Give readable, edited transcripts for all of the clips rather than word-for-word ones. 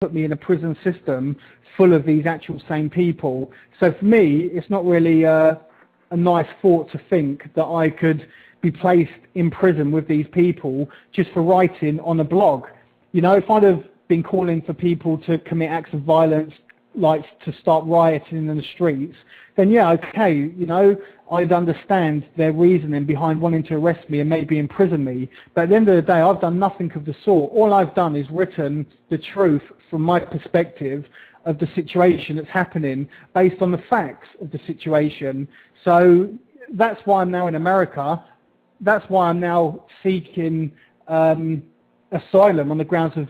put me in a prison system full of these actual same people. So for me, it's not really a nice thought to think that I could be placed in prison with these people just for writing on a blog. You know, if I'd have been calling for people to commit acts of violence, like to start rioting in the streets, then yeah, okay, you know, I'd understand their reasoning behind wanting to arrest me and maybe imprison me. But at the end of the day, I've done nothing of the sort. All I've done is written the truth from my perspective of the situation that's happening based on the facts of the situation. So that's why I'm now in America. That's why I'm now seeking asylum on the grounds of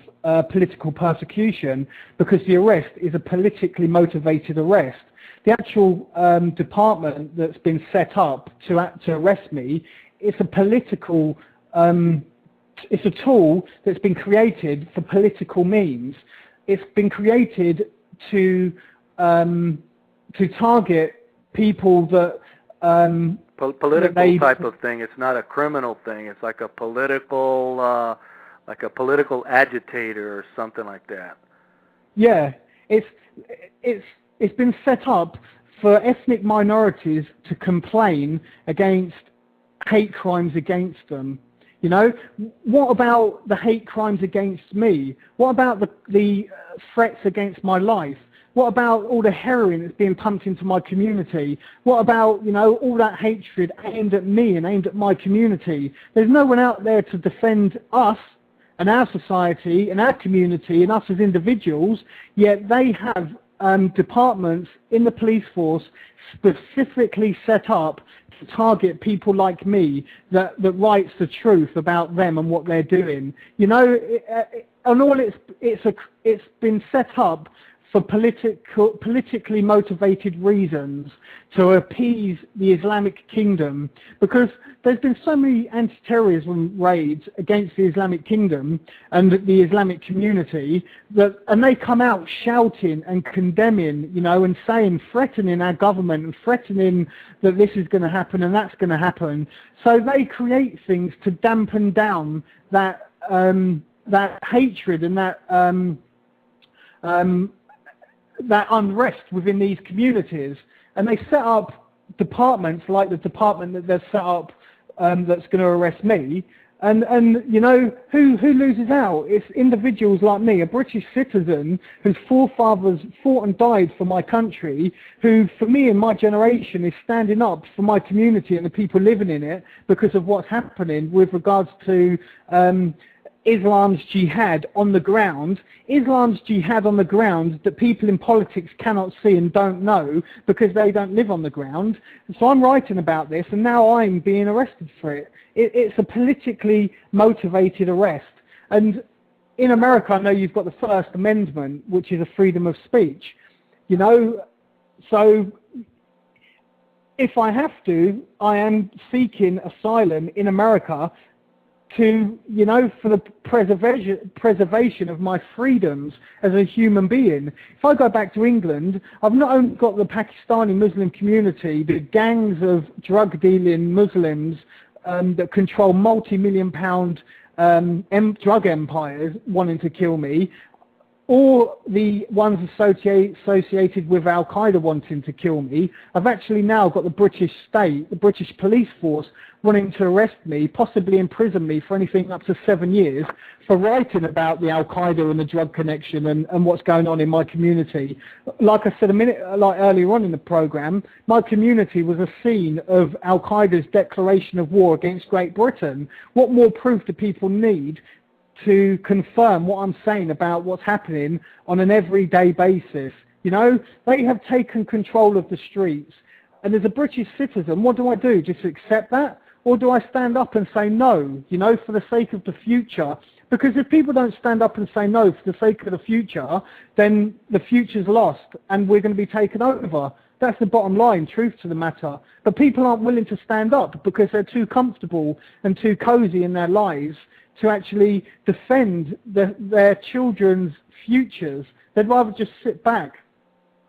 political persecution, because the arrest is a politically motivated arrest. The actual department that's been set up to arrest me, it's a political, it's a tool that's been created for political means. It's been created to target people that political type of thing. It's not a criminal thing. It's like a political agitator or something like that. Yeah, it's been set up for ethnic minorities to complain against hate crimes against them. You know, what about the hate crimes against me? What about the threats against my life? What about all the heroin that's being pumped into my community? What about, you know, all that hatred aimed at me and aimed at my community? There's no one out there to defend us and our society and our community and us as individuals, yet they have departments in the police force specifically set up to target people like me that writes the truth about them and what they're doing. You know, it's been set up for politically motivated reasons to appease the Islamic kingdom, because there's been so many anti-terrorism raids against the Islamic kingdom and the Islamic community and they come out shouting and condemning, you know, and saying, threatening our government and threatening that this is going to happen and that's going to happen. So they create things to dampen down that hatred and that unrest within these communities, and they set up departments like the department that they've set up that's going to arrest me, and you know, who loses out? It's individuals like me, a British citizen whose forefathers fought and died for my country, who for me and my generation is standing up for my community and the people living in it because of what's happening with regards to Islam's jihad on the ground. Islam's jihad on the ground that people in politics cannot see and don't know because they don't live on the ground. So I'm writing about this and now I'm being arrested for it. It's a politically motivated arrest. And in America, I know you've got the First Amendment, which is a freedom of speech. You know, so if I have to, I am seeking asylum in America to, you know, for the preservation of my freedoms as a human being. If I go back to England, I've not only got the Pakistani Muslim community, the gangs of drug-dealing Muslims that control multi-million-pound drug empires wanting to kill me, or the ones associated with Al-Qaeda wanting to kill me. I've actually now got the British state, the British police force, wanting to arrest me, possibly imprison me for anything up to 7 years for writing about the Al-Qaeda and the drug connection and what's going on in my community. Like I said earlier on in the program, my community was a scene of Al-Qaeda's declaration of war against Great Britain. What more proof do people need to confirm what I'm saying about what's happening on an everyday basis? You know, they have taken control of the streets. And as a British citizen, what do I do? Just accept that? Or do I stand up and say no, you know, for the sake of the future? Because if people don't stand up and say no for the sake of the future, then the future's lost and we're going to be taken over. That's the bottom line, truth to the matter. But people aren't willing to stand up because they're too comfortable and too cozy in their lives to actually defend their children's futures. They'd rather just sit back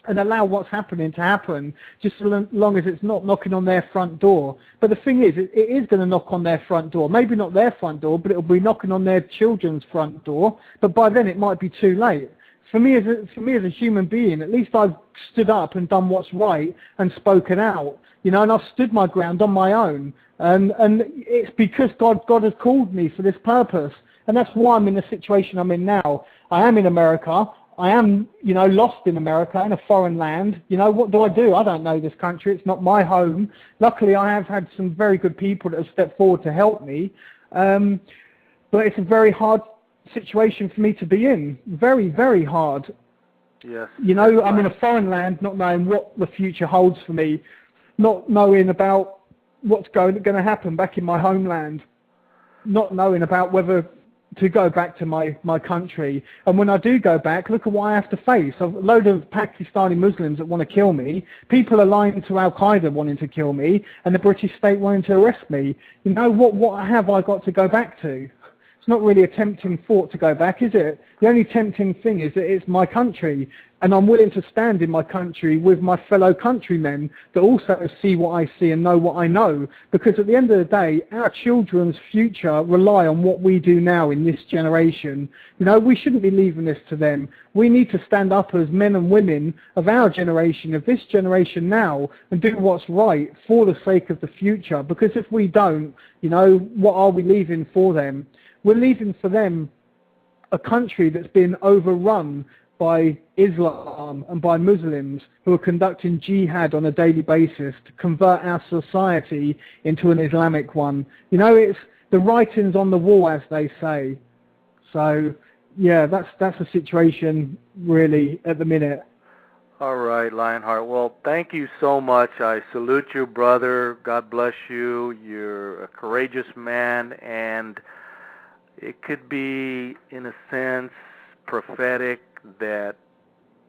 and allow what's happening to happen, just so long as it's not knocking on their front door. But the thing is, it is going to knock on their front door. Maybe not their front door, but it'll be knocking on their children's front door. But by then it might be too late. for me as a human being, at least I've stood up and done what's right and spoken out, and I've stood my ground on my own. And it's because God has called me for this purpose. And that's why I'm in the situation I'm in now. I am in America. I am, lost in America, in a foreign land. What do? I don't know this country. It's not my home. Luckily, I have had some very good people that have stepped forward to help me. But it's a very hard situation for me to be in. Very, very hard. Yes. I'm in a foreign land, not knowing what the future holds for me, not knowing about what's going to happen back in my homeland, not knowing about whether to go back to my country. And when I do go back, look at what I have to face. A load of Pakistani Muslims that want to kill me, people aligned to Al-Qaeda wanting to kill me, and the British state wanting to arrest me. What have I got to go back to? It's not really a tempting thought to go back, is it? The only tempting thing is that it's my country, and I'm willing to stand in my country with my fellow countrymen that also see what I see and know what I know. Because at the end of the day, our children's future rely on what we do now in this generation. We shouldn't be leaving this to them. We need to stand up as men and women of our generation, of this generation now, and do what's right for the sake of the future. Because if we don't, what are we leaving for them? We're leaving for them a country that's been overrun by Islam and by Muslims who are conducting jihad on a daily basis to convert our society into an Islamic one. It's the writings on the wall, as they say. So, yeah, that's the situation really at the minute. All right, Lionheart. Well, thank you so much. I salute you, brother. God bless you. You're a courageous man, and it could be, in a sense, prophetic that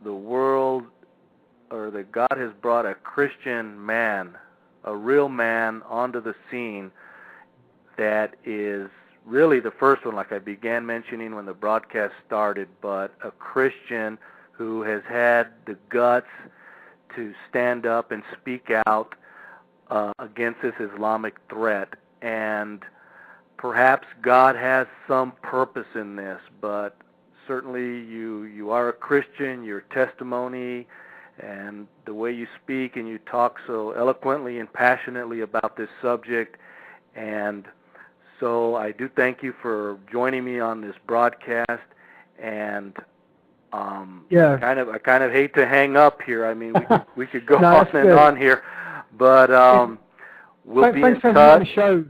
the world, or that God has brought a Christian man, a real man, onto the scene that is really the first one, like I began mentioning when the broadcast started, but a Christian who has had the guts to stand up and speak out against this Islamic threat. And perhaps God has some purpose in this, but certainly you are a Christian. Your testimony and the way you speak and you talk so eloquently and passionately about this subject. And so I do thank you for joining me on this broadcast. And I kind of hate to hang up here. I mean, we could go on and on here, but we'll be in touch. Thanks for having me on the show.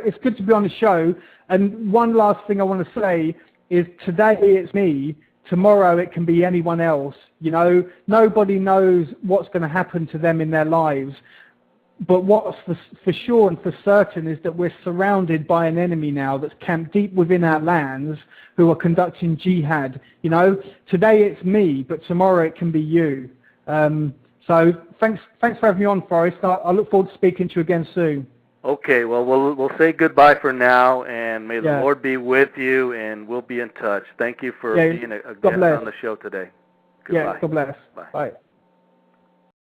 It's good to be on the show. And one last thing I want to say is today it's me, tomorrow it can be anyone else. Nobody knows what's going to happen to them in their lives. But what's for sure and for certain is that we're surrounded by an enemy now that's camped deep within our lands who are conducting jihad. Today it's me, but tomorrow it can be you. So thanks for having me on, Forrest. I look forward to speaking to you again soon. Okay, well, we'll say goodbye for now, and may the Lord be with you, and we'll be in touch. Thank you for being a guest on the show today. Goodbye. God bless. Bye. Bye.